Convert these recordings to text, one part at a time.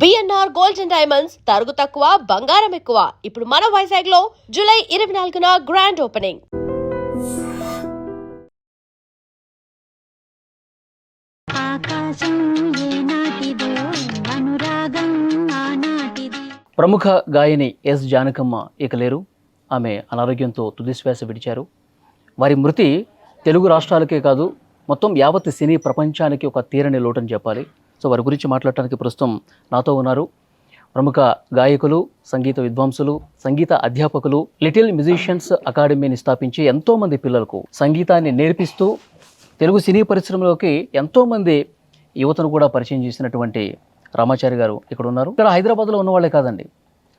BNR gold and diamonds తరుగు తక్కువ బంగారం ఎక్కువ. ఇప్పుడు మన వైజాగ్ లో జూలై 24న గ్రాండ్ ఓపెనింగ్. ప్రముఖ గాయని ఎస్ జానకమ్మ ఇక లేరు. ఆమె అనారోగ్యంతో తుదిశ్వాస విడిచారు. వారి మృతి తెలుగు రాష్ట్రాలకే కాదు మొత్తం యావత్ సినీ ప్రపంచానికి ఒక తీరని లోటని చెప్పాలి. సో వారి గురించి మాట్లాడటానికి ప్రస్తుతం నాతో ఉన్నారు ప్రముఖ గాయకులు, సంగీత విద్వాంసులు, సంగీత అధ్యాపకులు, లిటిల్ మ్యూజిషియన్స్ అకాడమీని స్థాపించి ఎంతోమంది పిల్లలకు సంగీతాన్ని నేర్పిస్తూ తెలుగు సినీ పరిశ్రమలోకి ఎంతోమంది యువతను కూడా పరిచయం చేసినటువంటి రామాచారి గారు ఇక్కడ ఉన్నారు. ఇక్కడ హైదరాబాద్లో ఉన్నవాళ్ళే కాదండి.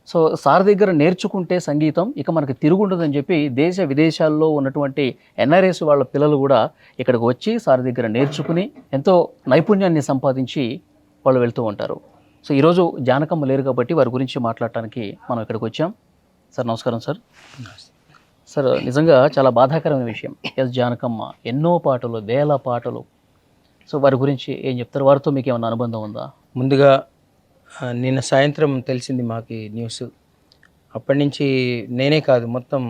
సో సార్ దగ్గర నేర్చుకుంటే సంగీతం ఇక మనకు తిరుగుండదని చెప్పి దేశ విదేశాల్లో ఉన్నటువంటి ఎన్ఆర్ఎస్ వాళ్ళ పిల్లలు కూడా ఇక్కడికి వచ్చి సార్ దగ్గర నేర్చుకుని ఎంతో నైపుణ్యాన్ని సంపాదించి వాళ్ళు వెళ్తూ ఉంటారు. సో ఈరోజు జానకమ్మ లేరు కాబట్టి వారి గురించి మాట్లాడటానికి మనం ఇక్కడికి వచ్చాం. సార్ నమస్కారం సార్. సార్ నిజంగా చాలా బాధాకరమైన విషయం. ఎస్ జానకమ్మ ఎన్నో పాటలు, వేల పాటలు. సో వారి గురించి ఏం చెప్తారు? వారితో మీకు ఏమైనా అనుబంధం ఉందా? ముందుగా నిన్న సాయంత్రం తెలిసింది మాకు ఈ న్యూస్. అప్పటి నుంచి నేనే కాదు మొత్తం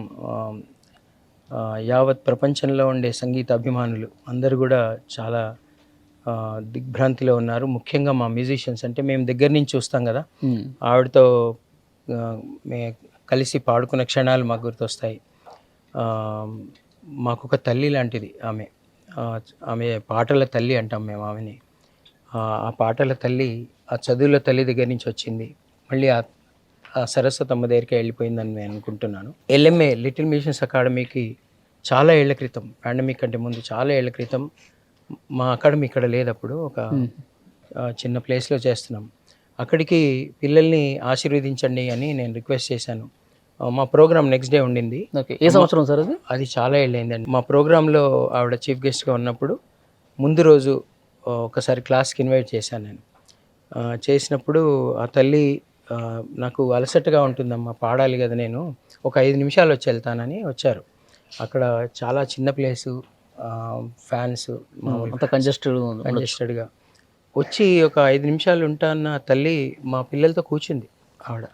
యావత్ ప్రపంచంలో ఉండే సంగీత అభిమానులు అందరూ కూడా చాలా దిగ్భ్రాంతిలో ఉన్నారు. ముఖ్యంగా మా మ్యూజిషియన్స్, అంటే మేము దగ్గర నుంచి చూస్తాం కదా, ఆవిడతో కలిసి పాడుకున్న క్షణాలు మాకు గుర్తొస్తాయి. మాకు ఒక తల్లి లాంటిది ఆమె. ఆమె పాటల తల్లి అంటాం మేము ఆమెని. ఆ పాటల తల్లి, ఆ చదువుల తల్లి దగ్గర నుంచి వచ్చింది. మళ్ళీ ఆ సరస్వతమ్మ దగ్గరికి వెళ్ళిపోయిందని నేను అనుకుంటున్నాను. ఎల్ఎంఏ లిటిల్ మ్యూజిషియన్స్ అకాడమీకి చాలా ఏళ్ల క్రితం, పాండమిక్ కంటే ముందు చాలా ఏళ్ల క్రితం, మా అకాడమీ ఇక్కడ లేదప్పుడు, ఒక చిన్న ప్లేస్లో చేస్తున్నాం. అక్కడికి పిల్లల్ని ఆశీర్వదించండి అని నేను రిక్వెస్ట్ చేశాను. మా ప్రోగ్రామ్ నెక్స్ట్ డే ఉండింది. ఏ సంవత్సరం సార్ అది? అది చాలా ఏళ్ళైందండి. మా ప్రోగ్రాంలో ఆవిడ చీఫ్ గెస్ట్గా ఉన్నప్పుడు ముందు రోజు ఒకసారి క్లాస్కి ఇన్వైట్ చేశాను నేను. చేసినప్పుడు ఆ తల్లి నాకు అలసటగా ఉంటుందమ్మా, పాడాలి కదా, నేను ఒక 5 నిమిషాలు వచ్చి వెళ్తానని వచ్చారు. అక్కడ చాలా చిన్న ప్లేసు, ఫ్యాన్స్ అంత కంజెస్టెడ్గా వచ్చి ఒక 5 నిమిషాలు ఉంటాన్న తల్లి మా పిల్లలతో కూర్చుంది. ఆవిడ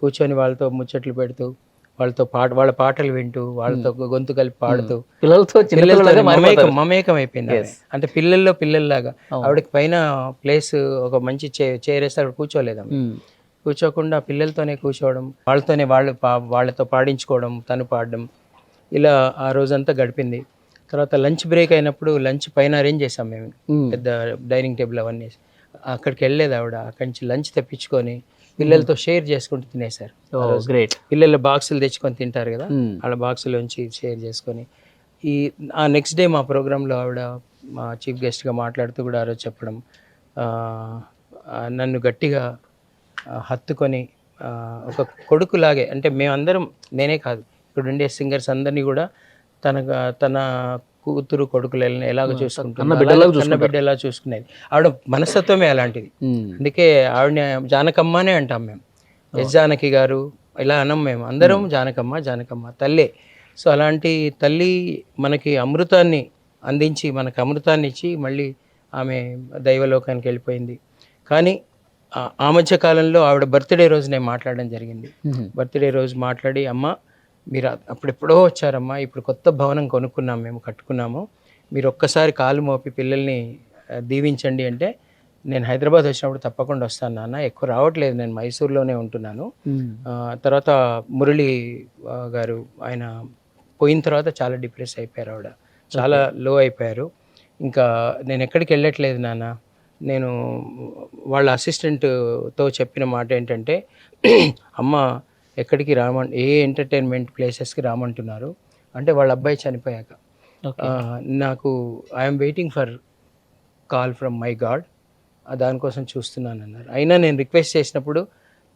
కూర్చొని వాళ్ళతో ముచ్చట్లు పెడుతూ, వాళ్ళతో వాళ్ళ పాటలు వింటూ, వాళ్ళతో గొంతు కలిపి పాడుతూ పిల్లలతో మమేకం అయిపోయింది. అంటే పిల్లల్లాగా. ఆవిడకి పైన ప్లేస్ ఒక మంచి చైర్ వేస్తే ఆవిడ కూర్చోలేదమ్మ. కూర్చోకుండా పిల్లలతోనే కూర్చోవడం, వాళ్ళతో పాడించుకోవడం, తను పాడడం, ఇలా ఆ రోజంతా గడిపింది. తర్వాత లంచ్ బ్రేక్ అయినప్పుడు లంచ్ పైన అరేంజ్ చేసాం మేము, పెద్ద డైనింగ్ టేబుల్ అవన్నీ. అక్కడికి వెళ్ళలేదు ఆవిడ. అక్కడి నుంచి లంచ్ తెప్పించుకొని పిల్లలతో షేర్ చేసుకుంటూ తినేశారు. పిల్లల బాక్సులు తెచ్చుకొని తింటారు కదా, వాళ్ళ బాక్సులోంచి షేర్ చేసుకొని. ఆ నెక్స్ట్ డే మా ప్రోగ్రాంలో ఆవిడ మా చీఫ్ గెస్ట్గా మాట్లాడుతూ కూడా ఆ రోజు చెప్పడం, నన్ను గట్టిగా హత్తుకొని ఒక కొడుకులాగే, అంటే మేమందరం, నేనే కాదు ఇక్కడ ఉండే సింగర్స్ అందరినీ కూడా తన కూతురు కొడుకులను ఎలాగో చూసుకుంటుంది, బిడ్డ ఎలా చూసుకునేది. ఆవిడ మనస్తత్వమే అలాంటిది. అందుకే ఆవిడని జానకమ్మనే అంటాం మేము. ఎస్ జానకి గారు ఇలా అనం మేము. అందరం జానకమ్మ తల్లే. సో అలాంటి తల్లి మనకి అమృతాన్ని అందించి, మనకు అమృతాన్ని ఇచ్చి మళ్ళీ ఆమె దైవలోకానికి వెళ్ళిపోయింది. కానీ ఆ మధ్య కాలంలో ఆవిడ బర్త్డే రోజు నేను మాట్లాడడం జరిగింది. బర్త్డే రోజు మాట్లాడి, అమ్మ మీరు అప్పుడెప్పుడో వచ్చారమ్మా, ఇప్పుడు కొత్త భవనం కొనుక్కున్నాం, మేము కట్టుకున్నాము, మీరు ఒక్కసారి కాలు మోపి పిల్లల్ని దీవించండి అంటే, నేను హైదరాబాద్ వచ్చినప్పుడు తప్పకుండా వస్తాను నాన్న, ఎక్కువ రావట్లేదు, నేను మైసూర్లోనే ఉంటున్నాను. తర్వాత మురళి గారు, ఆయన పోయిన తర్వాత చాలా డిప్రెస్ అయిపోయారు, ఆవిడ చాలా లో అయిపోయారు. ఇంకా నేను ఎక్కడికి వెళ్ళట్లేదు నాన్న. నేను వాళ్ళ అసిస్టెంట్తో చెప్పిన మాట ఏంటంటే, అమ్మ ఎక్కడికి ఏ ఎంటర్టైన్మెంట్ ప్లేసెస్కి రామంటున్నారు అంటే, వాళ్ళ అబ్బాయి చనిపోయాక నాకు I'm waiting for call from my God, దానికోసం చూస్తున్నాను అన్నారు. అయినా నేను రిక్వెస్ట్ చేసినప్పుడు,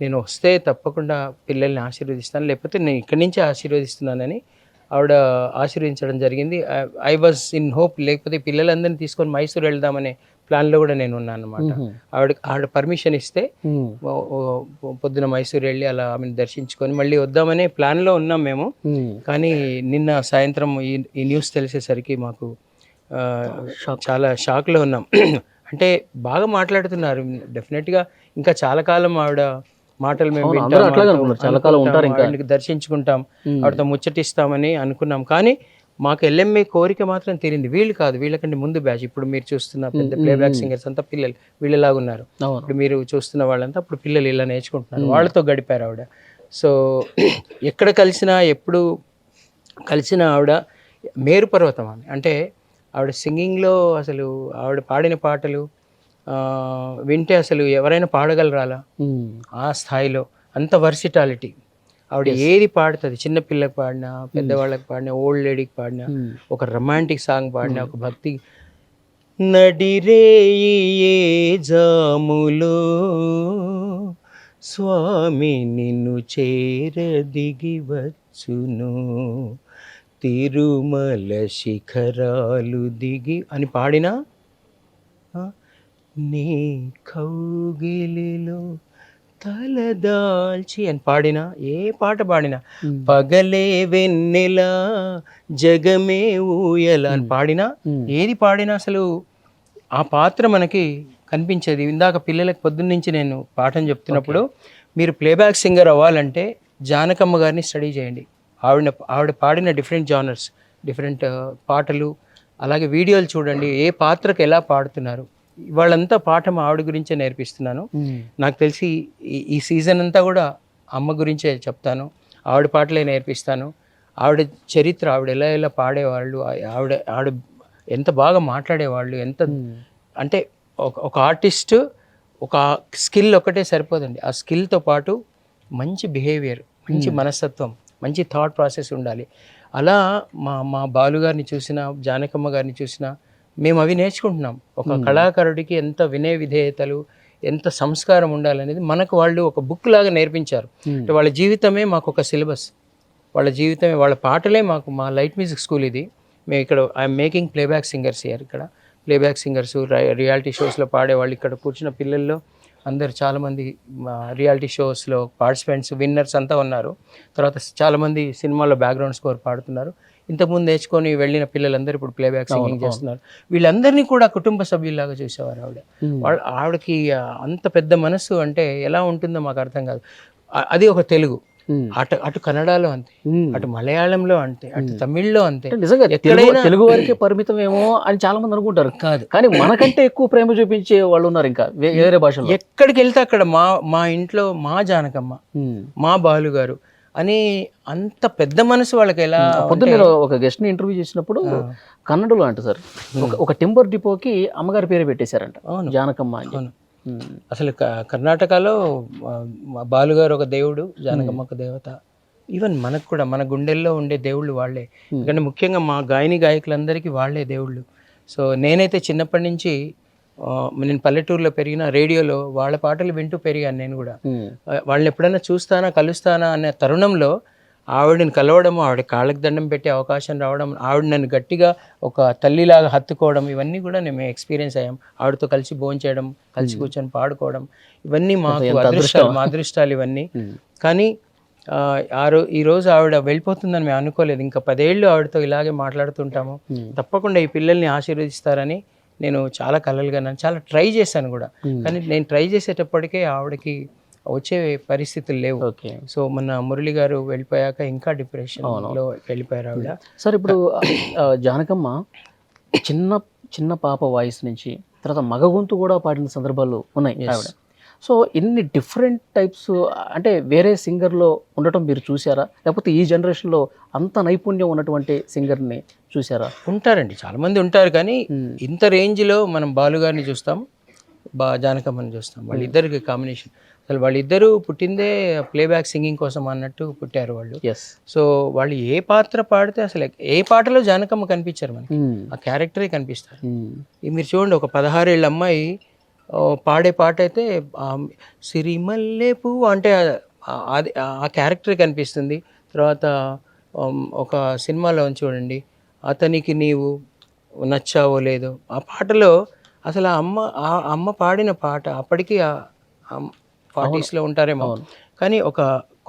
నేను వస్తే తప్పకుండా పిల్లల్ని ఆశీర్వదిస్తాను, లేకపోతే నేను ఇక్కడి నుంచే ఆశీర్వదిస్తున్నానని ఆవిడ ఆశీర్వదించడం జరిగింది. ఐ వాజ్ ఇన్ హోప్, లేకపోతే పిల్లలందరినీ తీసుకొని మైసూర్ వెళ్దామనే ప్లాన్లో కూడా నేను ఉన్నాను అనమాట. ఆవిడ పర్మిషన్ ఇస్తే పొద్దున మైసూర్ వెళ్ళి అలా ఆమెను దర్శించుకొని మళ్ళీ వద్దామనే ప్లాన్లో ఉన్నాం మేము. కానీ నిన్న సాయంత్రం ఈ న్యూస్ తెలిసేసరికి మాకు చాలా షాక్లో ఉన్నాం. అంటే బాగా మాట్లాడుతున్నారు డెఫినెట్గా. ఇంకా చాలా కాలం ఆవిడ మాటలు మేము అవును, వింటాం, అందరూ అట్లాగే ఆవిడతో అనుకున్నారు. చాలా కాలం ఉంటారు ఇంకా. ఆవిడని దర్శించుకుంటాం, ఆవిడతో ముచ్చటిస్తామని అనుకున్నాం. కానీ మాకు ఎల్ఎంఏ కోరిక మాత్రం తీరింది. వీళ్ళు కాదు, వీళ్ళకంటే ముందు బ్యాచ్. ఇప్పుడు మీరు చూస్తున్న పెద్ద ప్లేబ్యాక్ సింగర్స్ అంతా పిల్లలు వీళ్ళలాగా ఉన్నారు. అవును. ఇప్పుడు మీరు చూస్తున్న వాళ్ళంతా అప్పుడు పిల్లలు ఇలా నేర్చుకుంటున్నారు, వాళ్ళతో గడిపారు ఆవిడ. సో ఎక్కడ కలిసినా ఎప్పుడు కలిసిన ఆవిడ మేరు పర్వతం అని. అంటే ఆవిడ సింగింగ్లో అసలు ఆవిడ పాడిన పాటలు వింటే అసలు ఎవరైనా పాడగలరాలా ఆ స్థాయిలో, అంత వర్సిటాలిటీ. ఆవిడ ఏది పాడుతుంది, చిన్నపిల్లకి పాడినా, పెద్దవాళ్ళకి పాడినా, ఓల్డ్ లేడీకి పాడినా, ఒక రొమాంటిక్ సాంగ్ పాడినా, ఒక భక్తి. నడిరేయి ఏ జాములో స్వామి నిన్ను చేర దిగి వచ్చును, తిరుమల శిఖరాలు దిగి అని పాడినా, నీ కౌగిలిలో తలదాల్చి అని పాడినా, ఏ పాట పాడినా, పగలే వెన్నెల జగమే ఊయల అని పాడినా, ఏది పాడినా అసలు ఆ పాత్ర మనకి కనిపించేది. ఇందాక పిల్లలకు పొద్దున్నుంచి నేను పాఠం చెప్తున్నప్పుడు, మీరు ప్లేబ్యాక్ సింగర్ అవ్వాలంటే జానకమ్మ గారిని స్టడీ చేయండి. ఆవిడ పాడిన డిఫరెంట్ జానర్స్, డిఫరెంట్ పాటలు, అలాగే వీడియోలు చూడండి, ఏ పాత్రకు ఎలా పాడుతున్నారు. వాళ్ళంతా పాఠం ఆవిడ గురించే నేర్పిస్తున్నాను. నాకు తెలిసి ఈ సీజన్ అంతా కూడా అమ్మ గురించే చెప్తాను, ఆవిడ పాటలే నేర్పిస్తాను. ఆవిడ చరిత్ర, ఆవిడ ఎలా ఎలా పాడేవాళ్ళు, ఆవిడ ఎంత బాగా మాట్లాడేవాళ్ళు, ఎంత అంటే ఒక ఆర్టిస్ట్ ఒక స్కిల్ ఒకటే సరిపోదండి. ఆ స్కిల్తో పాటు మంచి బిహేవియర్, మంచి మనస్తత్వం, మంచి థాట్ ప్రాసెస్ ఉండాలి. అలా మా బాలుగారిని చూసినా, జానకమ్మ గారిని చూసినా మేము అవి నేర్చుకుంటున్నాం. ఒక కళాకారుడికి ఎంత వినయ విధేయతలు, ఎంత సంస్కారం ఉండాలనేది మనకు వాళ్ళు ఒక బుక్ లాగా నేర్పించారు. అంటే వాళ్ళ జీవితమే మాకు ఒక సిలబస్, వాళ్ళ జీవితమే, వాళ్ళ పాటలే మాకు. మా లైట్ మ్యూజిక్ స్కూల్ ఇది. మేము ఇక్కడ I'm making playback singers year. ఇక్కడ ప్లేబ్యాక్ సింగర్స్, రియాలిటీ షోస్లో పాడేవాళ్ళు, ఇక్కడ కూర్చున్న పిల్లల్లో అందరు చాలామంది రియాలిటీ షోస్లో పార్టిసిపెంట్స్, విన్నర్స్ అంతా ఉన్నారు. తర్వాత చాలామంది సినిమాల్లో బ్యాక్గ్రౌండ్ స్కోర్ పాడుతున్నారు. ఇంతకుముందు నేర్చుకొని వెళ్ళిన పిల్లలందరూ ఇప్పుడు ప్లేబ్యాక్ సింగింగ్ చేస్తున్నారు. వీళ్ళందరినీ కూడా కుటుంబ సభ్యుల్లాగా చూసేవారు ఆవిడ. ఆవిడకి అంత పెద్ద మనసు అంటే ఎలా ఉంటుందో మాకు అర్థం కాదు. అది ఒక తెలుగు, అటు కన్నడలో అంతే, అటు మలయాళంలో అంతే, అటు తమిళ్లో అంతే. నిజంగా తెలుగు వారికి పరిమితం ఏమో అని చాలా మంది అనుకుంటారు. కాదు, కానీ మనకంటే ఎక్కువ ప్రేమ చూపించే వాళ్ళు ఉన్నారు ఇంకా వేరే భాషలో. ఎక్కడికి వెళ్తే అక్కడ మా ఇంట్లో మా జానకమ్మ, మా బాలుగారు అని అంత పెద్ద మనసు వాళ్ళకి. ఎలా పొద్దున్న నేను ఒక గెస్ట్ ని ఇంటర్వ్యూ చేసినప్పుడు కన్నడలో అంట సార్, ఒక టింబర్ డిపోకి అమ్మగారి పేరు పెట్టేశారంట, జానకమ్మ అని. అసలు కర్ణాటకలో బాలుగారు ఒక దేవుడు, జానకమ్మ ఒక దేవత. ఈవెన్ మనకు కూడా మన గుండెల్లో ఉండే దేవుళ్ళు వాళ్ళే. ఎందుకంటే ముఖ్యంగా మా గాయకులందరికీ వాళ్ళే దేవుళ్ళు. సో నేనైతే చిన్నప్పటి నుంచి, నేను పల్లెటూరులో పెరిగిన, రేడియోలో వాళ్ళ పాటలు వింటూ పెరిగాను నేను కూడా. వాళ్ళని ఎప్పుడైనా చూస్తానా, కలుస్తానా అనే తరుణంలో ఆవిడని కలవడము, ఆవిడ కాళ్ళకి దండం పెట్టే అవకాశం రావడం, ఆవిడ నన్ను గట్టిగా ఒక తల్లిలాగా హత్తుకోవడం, ఇవన్నీ కూడా మేము ఎక్స్పీరియన్స్ అయ్యాం. ఆవిడతో కలిసి భోంచేయడం, కలిసి కూర్చొని పాడుకోవడం, ఇవన్నీ మాకు అదృష్టాలు, మా అదృష్టాలు ఇవన్నీ. కానీ ఈరోజు ఆవిడ వెళ్ళిపోతుందని మేము అనుకోలేదు. ఇంకా 10 ఏళ్ళు ఆవిడతో ఇలాగే మాట్లాడుతుంటాము. తప్పకుండా ఈ పిల్లల్ని ఆశీర్వదిస్తారని నేను చాలా కలలుగాను, చాలా ట్రై చేశాను కూడా. కానీ నేను ట్రై చేసేటప్పటికే ఆవిడకి వచ్చే పరిస్థితులు లేవు. సో మన మురళి గారు వెళ్ళిపోయాక ఇంకా డిప్రెషన్లో వెళ్ళిపోయారు ఆవిడ. సార్ ఇప్పుడు జానకమ్మ చిన్న పాప వాయిస్ నుంచి తర్వాత మగ గొంతు కూడా పాడిన సందర్భాలు ఉన్నాయి ఆవిడ. సో ఇన్ని డిఫరెంట్ టైప్స్, అంటే వేరే సింగర్లో ఉండటం మీరు చూసారా, లేకపోతే ఈ జనరేషన్లో అంత నైపుణ్యం ఉన్నటువంటి సింగర్ని చూసారా? ఉంటారండి, చాలామంది ఉంటారు. కానీ ఇంత రేంజ్లో మనం బాలుగారిని చూస్తాం, జానకమ్మని చూస్తాం. వాళ్ళిద్దరికి కాంబినేషన్, అసలు వాళ్ళిద్దరూ పుట్టిందే ప్లేబ్యాక్ సింగింగ్ కోసం అన్నట్టు పుట్టారు వాళ్ళు. సో వాళ్ళు ఏ పాత్ర పాడితే అసలు ఏ పాటలో జానకమ్మ కనిపించారు మనకి, ఆ క్యారెక్టరే కనిపిస్తారు. మీరు చూడండి, ఒక 16 ఏళ్ళ అమ్మాయి పాడే పాట అయితే సిరిమల్లె పువ్వు అంటే అది ఆ క్యారెక్టరే కనిపిస్తుంది. తర్వాత ఒక సినిమాలో చూడండి, అతనికి నీవు నచ్చావో లేదో, ఆ పాటలో అసలు ఆ అమ్మ పాడిన పాట, అప్పటికి 40sలో ఉంటారేమో, కానీ ఒక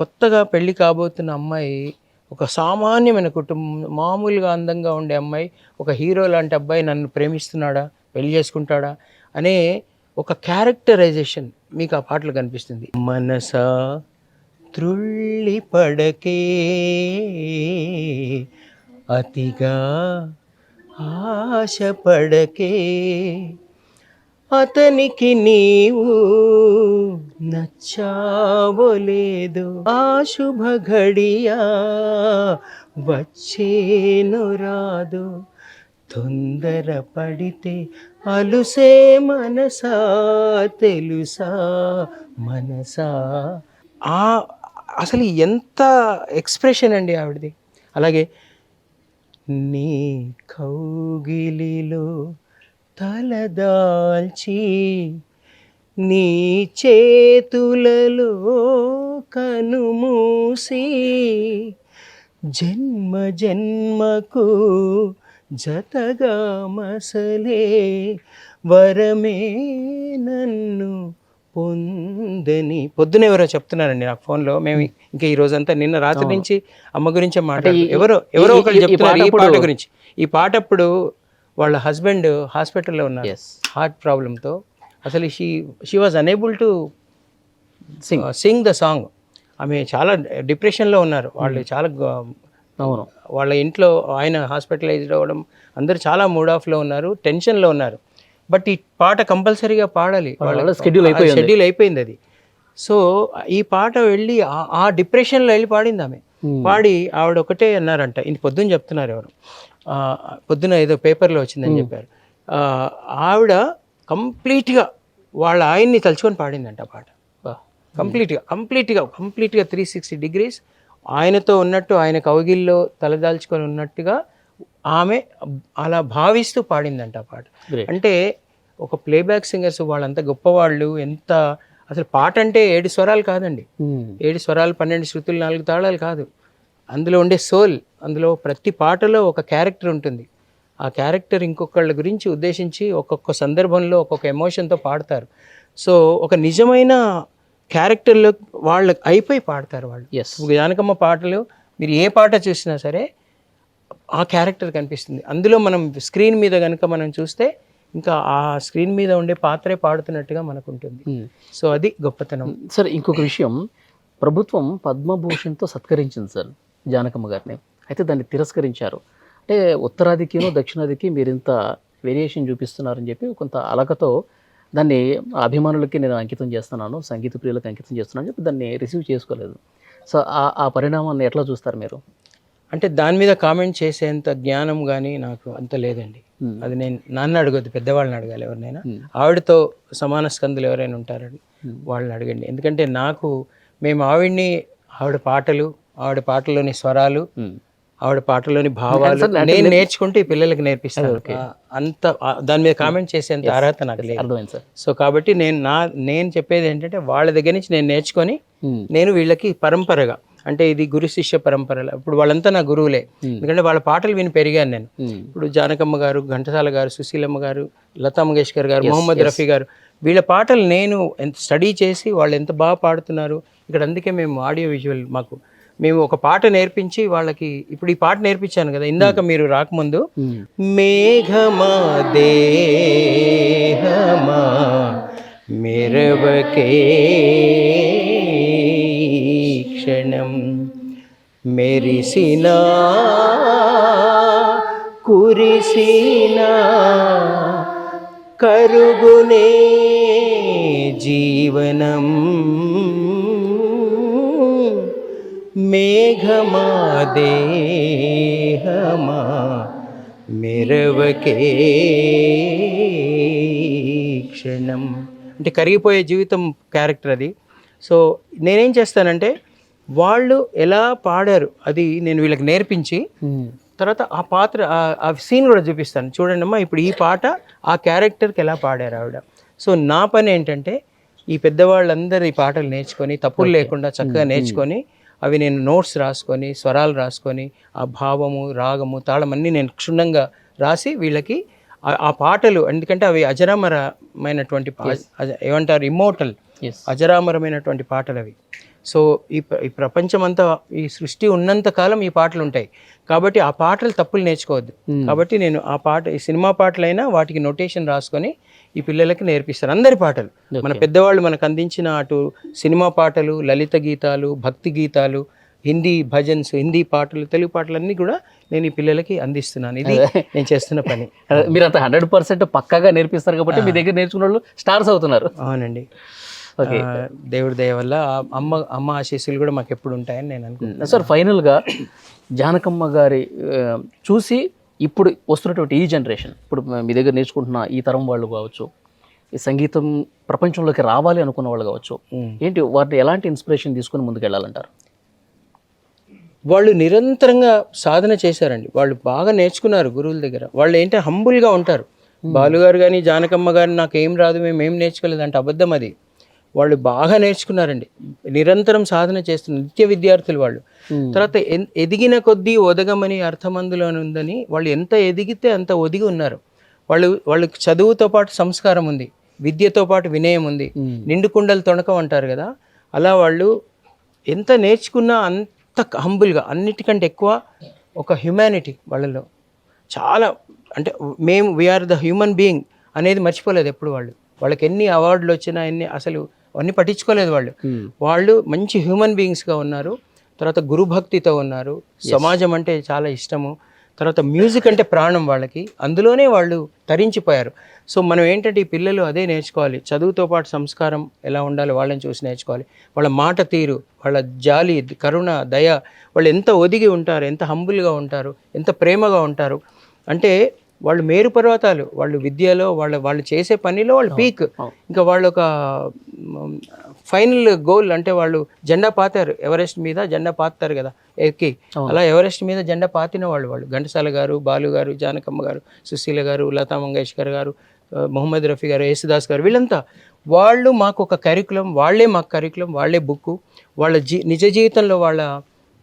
కొత్తగా పెళ్లి కాబోతున్న అమ్మాయి, ఒక సామాన్యమైన కుటుంబం, మామూలుగా అందంగా ఉండే అమ్మాయి, ఒక హీరో లాంటి అబ్బాయి నన్ను ప్రేమిస్తున్నాడా, పెళ్లి చేసుకుంటాడా అనే ఒక క్యారెక్టరైజేషన్ మీకు ఆ పాటలు కనిపిస్తుంది. మనసా త్రుళ్ళి పడకే అతిగా ఆశ పడకే అతనికి నీవు నచ్చావో లేదు ఆ శుభ ఘడియా వచ్చేను రాదు తొందర పడితే అలుసే మనసా తెలుసా మనసా. అసలు ఎంత ఎక్స్ప్రెషన్ అండి ఆవిడది. అలాగే నీ కౌగిలిలో తలదాల్చి నీ చేతులలో కనుమూసి జన్మ జన్మకు జతగా మసలే వరమే నన్ను పొందని. పొద్దున ఎవరో చెప్తున్నారండి నాకు ఫోన్లో. మేము ఇంకా ఈ రోజంతా నిన్న రాత్రి నుంచి అమ్మ గురించే ఎవరో ఒకళ్ళు చెప్తున్నారు ఈ పాట గురించి. ఈ పాట అప్పుడు వాళ్ళ హస్బెండ్ హాస్పిటల్లో ఉన్నారు హార్ట్ ప్రాబ్లంతో. అసలు she was unable to sing the song. ఆమె చాలా డిప్రెషన్లో ఉన్నారు వాళ్ళు. చాలా అవును, వాళ్ళ ఇంట్లో ఆయన హాస్పిటలైజ్డ్ అవ్వడం, అందరూ చాలా మూడ్ ఆఫ్లో ఉన్నారు, టెన్షన్లో ఉన్నారు. బట్ ఈ పాట కంపల్సరీగా పాడాలి, వాళ్ళ షెడ్యూల్ అయిపోయింది అది. సో ఈ పాట వెళ్ళి ఆ డిప్రెషన్లో వెళ్ళి పాడింది ఆమె. పాడి ఆవిడ ఒకటే అన్నారంట, ఇంత పొద్దున్న చెప్తున్నారు ఎవరు, పొద్దున ఏదో పేపర్లో వచ్చిందని చెప్పారు. ఆవిడ కంప్లీట్గా వాళ్ళ ఆయన్ని తలుచుకొని పాడిందంట ఆ పాట. కంప్లీట్గా 360 degrees ఆయనతో ఉన్నట్టు, ఆయన కౌగిల్లో తలదాల్చుకొని ఉన్నట్టుగా ఆమె అలా భావిస్తూ పాడిందంట ఆ పాట. అంటే ఒక ప్లేబ్యాక్ సింగర్స్ వాళ్ళంతా గొప్పవాళ్ళు. ఎంత అసలు పాట అంటే 7 స్వరాలు కాదండి, 7 స్వరాలు 12 శృతులు 4 తాళాలు కాదు. అందులో ఉండే సోల్, అందులో ప్రతి పాటలో ఒక క్యారెక్టర్ ఉంటుంది. ఆ క్యారెక్టర్ ఇంకొకళ్ళ గురించి ఉద్దేశించి ఒక్కొక్క సందర్భంలో ఒక్కొక్క ఎమోషన్తో పాడతారు. సో ఒక నిజమైన క్యారెక్టర్లో వాళ్ళు అయిపోయి పాడతారు వాళ్ళు. జానకమ్మ పాటలు మీరు ఏ పాట చూసినా సరే ఆ క్యారెక్టర్ కనిపిస్తుంది అందులో. మనం స్క్రీన్ మీద కనుక మనం చూస్తే ఇంకా ఆ స్క్రీన్ మీద ఉండే పాత్రే పాడుతున్నట్టుగా మనకు ఉంటుంది. సో అది గొప్పతనం. సార్ ఇంకొక విషయం, ప్రభుత్వం పద్మభూషణ్తో సత్కరించింది సార్ జానకమ్మ గారిని. అయితే దాన్ని తిరస్కరించారు. అంటే ఉత్తరాదికినో దక్షిణాదికి మీరు ఇంత వేరియేషన్ చూపిస్తున్నారని చెప్పి కొంత అలకతో దాన్ని అభిమానులకి నేను అంకితం చేస్తున్నాను, సంగీత ప్రియులకు అంకితం చేస్తున్నాను అని చెప్పి దాన్ని రిసీవ్ చేసుకోలేదు. సో ఆ పరిణామాన్ని ఎట్లా చూస్తారు మీరు? అంటే దాని మీద కామెంట్ చేసేంత జ్ఞానం కానీ నాకు అంత లేదండి. అది నేను నాన్న అడగొద్దు, పెద్దవాళ్ళని అడగాలి. ఎవరినైనా ఆవిడతో సమాన స్కందులు ఎవరైనా ఉంటారండి వాళ్ళని అడగండి. ఎందుకంటే మేము ఆవిడ పాటలోని స్వరాలు, ఆవిడ పాటలోని భావాలు నేను నేర్చుకుంటే ఈ పిల్లలకి నేర్పిస్తాను. అంత దాని మీద కామెంట్ చేసేంత అర్హత నాకు లేదు. సో కాబట్టి నేను చెప్పేది ఏంటంటే వాళ్ళ దగ్గర నుంచి నేను నేర్చుకొని నేను వీళ్ళకి పరంపరగా, అంటే ఇది గురు శిష్య పరంపరలో ఇప్పుడు వాళ్ళంతా నా గురువులే. ఎందుకంటే వాళ్ళ పాటలు విని పెరిగాను నేను. ఇప్పుడు జానకమ్మ గారు, ఘంటసాల గారు, సుశీలమ్మ గారు, లతా మంగేష్కర్ గారు, మొహమ్మద్ రఫీ గారు, వీళ్ళ పాటలు నేను ఎంత స్టడీ చేసి వాళ్ళు ఎంత బాగా పాడుతున్నారు ఇక్కడ. అందుకే మేము ఆడియో విజువల్ మేము ఒక పాట నేర్పించి వాళ్ళకి, ఇప్పుడు ఈ పాట నేర్పించాను కదా ఇందాక మీరు రాకముందు, మేఘమా దేహమా మెరవకే క్షణం మెరిసినా కురిసినా కరుగునే జీవనం మేఘమా దేహమా మెరవకే క్షణం. అంటే కరిగిపోయే జీవితం క్యారెక్టర్ అది. సో నేనేం చేస్తానంటే వాళ్ళు ఎలా పాడారు అది నేను వీళ్ళకి నేర్పించి తర్వాత ఆ పాత్ర ఆ సీన్ కూడా చూపిస్తాను. చూడండి అమ్మా, ఇప్పుడు ఈ పాట ఆ క్యారెక్టర్కి ఎలా పాడారు ఆవిడ. సో నా పని ఏంటంటే ఈ పెద్దవాళ్ళందరూ ఈ పాటలు నేర్చుకొని తప్పులు లేకుండా చక్కగా నేర్చుకొని అవి నేను నోట్స్ రాసుకొని స్వరాలు రాసుకొని ఆ భావము, రాగము, తాళం అన్నీ నేను క్షుణ్ణంగా రాసి వీళ్ళకి ఆ పాటలు, ఎందుకంటే అవి అజరామరమైనటువంటి ఏమంటారు ఇమ్మోర్టల్, అజరామరమైనటువంటి పాటలు అవి. సో ఈ ప్రపంచమంతా, ఈ సృష్టి ఉన్నంత కాలం ఈ పాటలు ఉంటాయి కాబట్టి ఆ పాటలు తప్పులు నేర్చుకోవద్దు. కాబట్టి నేను ఆ పాట, ఈ సినిమా పాటలైనా వాటికి నోటేషన్ రాసుకొని ఈ పిల్లలకి నేర్పిస్తారు అందరి పాటలు. మన పెద్దవాళ్ళు మనకు అందించిన అటు సినిమా పాటలు, లలిత గీతాలు, భక్తి గీతాలు, హిందీ భజన్స్, హిందీ పాటలు, తెలుగు పాటలు అన్నీ కూడా నేను ఈ పిల్లలకి అందిస్తున్నాను. ఇది నేను చేస్తున్న పని. మీరు అంత 100% పక్కాగా నేర్పిస్తారు కాబట్టి మీ దగ్గర నేర్చుకున్న వాళ్ళు స్టార్స్ అవుతున్నారు. అవునండి. దేవుడి దయ వల్ల అమ్మ ఆశీస్సులు కూడా మాకు ఎప్పుడు ఉంటాయని నేను అనుకుంటున్నాను. సార్ ఫైనల్గా జానకమ్మ గారి చూసి ఇప్పుడు వస్తున్నటువంటి ఈ జనరేషన్, ఇప్పుడు మీ దగ్గర నేర్చుకుంటున్న ఈ తరం వాళ్ళు కావచ్చు, ఈ సంగీతం ప్రపంచంలోకి రావాలి అనుకున్న వాళ్ళు కావచ్చు, ఏంటి వాటిని ఎలాంటి ఇన్స్పిరేషన్ తీసుకుని ముందుకు వెళ్ళాలంటారు? వాళ్ళు నిరంతరంగా సాధన చేశారండి. వాళ్ళు బాగా నేర్చుకున్నారు గురువుల దగ్గర. వాళ్ళు ఏంటంటే హంబుల్గా ఉంటారు. బాలుగారు కానీ జానకమ్మ గారు నాకు ఏం రాదు, మేము ఏం నేర్చుకోలేదు అంటే అబద్ధం అది. వాళ్ళు బాగా నేర్చుకున్నారండి, నిరంతరం సాధన చేస్తున్నారు, నిత్య విద్యార్థులు వాళ్ళు. తర్వాత ఎదిగిన కొద్దీ ఒదగమని అర్థం అందులో ఉందని, వాళ్ళు ఎంత ఎదిగితే అంత ఒదిగి ఉన్నారు. వాళ్ళకి చదువుతో పాటు సంస్కారం ఉంది, విద్యతో పాటు వినయం ఉంది, నిండు కుండలు తొణకం అంటారు కదా, అలా వాళ్ళు ఎంత నేర్చుకున్నా అంత హంబుల్గా, అన్నిటికంటే ఎక్కువ ఒక హ్యుమానిటీ వాళ్ళలో చాలా. అంటే మేము వీఆర్ ద హ్యూమన్ బీయింగ్ అనేది మర్చిపోలేదు ఎప్పుడు వాళ్ళు. వాళ్ళకి ఎన్ని అవార్డులు వచ్చినా అసలు అవన్నీ పట్టించుకోలేదు వాళ్ళు. వాళ్ళు మంచి హ్యూమన్ బీయింగ్స్గా ఉన్నారు. తర్వాత గురుభక్తితో ఉన్నారు, సమాజం అంటే చాలా ఇష్టము, తర్వాత మ్యూజిక్ అంటే ప్రాణం వాళ్ళకి, అందులోనే వాళ్ళు తరించిపోయారు. సో మనం ఏంటంటే ఈ పిల్లలు అదే నేర్చుకోవాలి, చదువుతో పాటు సంస్కారం ఎలా ఉండాలో వాళ్ళని చూసి నేర్చుకోవాలి. వాళ్ళ మాట తీరు, వాళ్ళ జాలి, కరుణ, దయ, వాళ్ళు ఎంత ఒదిగి ఉంటారు, ఎంత హంబుల్గా ఉంటారు, ఎంత ప్రేమగా ఉంటారు. అంటే వాళ్ళు మేరు పర్వతాలు, వాళ్ళు విద్యలో వాళ్ళు చేసే పనిలో వాళ్ళు పీక్. ఇంకా వాళ్ళు ఒక ఫైనల్ గోల్ అంటే వాళ్ళు జెండా పాతారు, ఎవరెస్ట్ మీద జెండా పాతారు కదా ఎక్కి, అలా ఎవరెస్ట్ మీద జెండా పాతిన వాళ్ళు. ఘంటసాల గారు, బాలు గారు, జానకమ్మ గారు, సుశీల గారు, లతా మంగేష్కర్ గారు, మొహమ్మద్ రఫీ గారు, యేసుదాస్ గారు, వీళ్ళంతా వాళ్ళు మాకు ఒక కరికులం, వాళ్ళే మాకు కరికులం, వాళ్ళే బుక్కు. వాళ్ళ నిజ జీవితంలో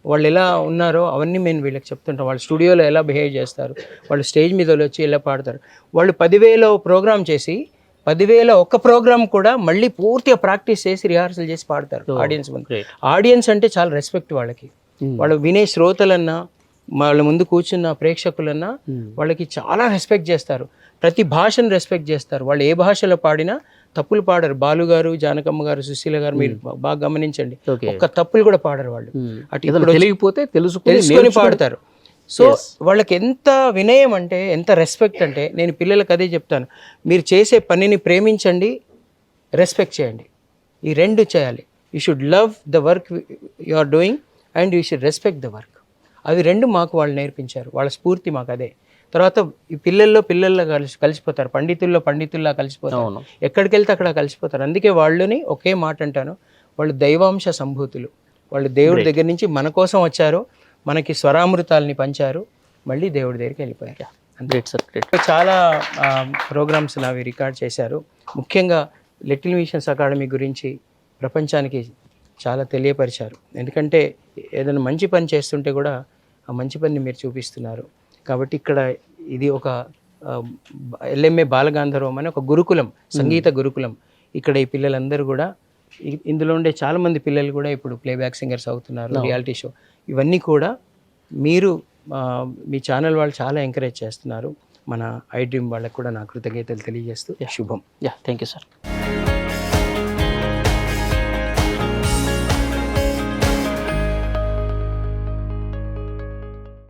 వాళ్ళు ఎలా ఉన్నారో అవన్నీ మేము వీళ్ళకి చెప్తుంటాం. వాళ్ళు స్టూడియోలో ఎలా బిహేవ్ చేస్తారు, వాళ్ళు స్టేజ్ మీద వచ్చి ఎలా పాడతారు. వాళ్ళు 10,000 ప్రోగ్రామ్ చేసి 10,000 ఒక్క ప్రోగ్రామ్ కూడా మళ్ళీ పూర్తిగా ప్రాక్టీస్ చేసి రిహార్సల్ చేసి పాడతారు ఆడియన్స్ ముందు. ఆడియన్స్ అంటే చాలా రెస్పెక్ట్ వాళ్ళకి. వాళ్ళు వినే శ్రోతలన్నా, వాళ్ళ ముందు కూర్చున్న ప్రేక్షకులన్నా వాళ్ళకి చాలా రెస్పెక్ట్ చేస్తారు. ప్రతి భాషను రెస్పెక్ట్ చేస్తారు. వాళ్ళు ఏ భాషలో పాడినా తప్పులు పాడరు. బాలుగారు, జానకమ్మ గారు, సుశీల గారు, మీరు బాగా గమనించండి, ఒక్క తప్పులు కూడా పాడరు వాళ్ళు. అటు తెలియకపోతే తెలుసుకొని పాడతారు. సో వాళ్ళకి ఎంత వినయం అంటే, ఎంత రెస్పెక్ట్ అంటే, నేను పిల్లలకు అదే చెప్తాను, మీరు చేసే పనిని ప్రేమించండి, రెస్పెక్ట్ చేయండి. ఈ రెండు చేయాలి. You should love the work you are doing and you should respect the work. అవి రెండు మాకు వాళ్ళు నేర్పించారు. వాళ్ళ స్ఫూర్తి మాకు అదే. తర్వాత ఈ పిల్లల్లో కలిసిపోతారు, పండితుల్లా కలిసిపోతారు, ఎక్కడికి వెళ్తే అక్కడ కలిసిపోతారు. అందుకే వాళ్ళని ఒకే మాట అంటాను, వాళ్ళు దైవాంశ సంభూతులు. వాళ్ళు దేవుడి దగ్గర నుంచి మన కోసం వచ్చారు, మనకి స్వరామృతాలని పంచారు, మళ్ళీ దేవుడి దగ్గరికి వెళ్ళిపోయారు. చాలా ప్రోగ్రామ్స్ నావి రికార్డ్ చేశారు. ముఖ్యంగా లిటిల్ మిషన్స్ అకాడమీ గురించి ప్రపంచానికి చాలా తెలియపరిచారు. ఎందుకంటే ఏదైనా మంచి పని చేస్తుంటే కూడా ఆ మంచి పనిని మీరు చూపిస్తున్నారు. కాబట్టి ఇక్కడ ఇది ఒక LMA బాలగాంధర్వం అనే ఒక గురుకులం, సంగీత గురుకులం. ఇక్కడ ఈ పిల్లలందరూ కూడా, ఇందులో ఉండే చాలామంది పిల్లలు కూడా ఇప్పుడు ప్లేబ్యాక్ సింగర్స్ అవుతున్నారు, రియాలిటీ షో, ఇవన్నీ కూడా మీరు మీ ఛానల్ వాళ్ళు చాలా ఎంకరేజ్ చేస్తున్నారు. మన ఐ డ్రీమ్ వాళ్ళకు కూడా నా కృతజ్ఞతలు తెలియజేస్తూ శుభం. Thank you sir.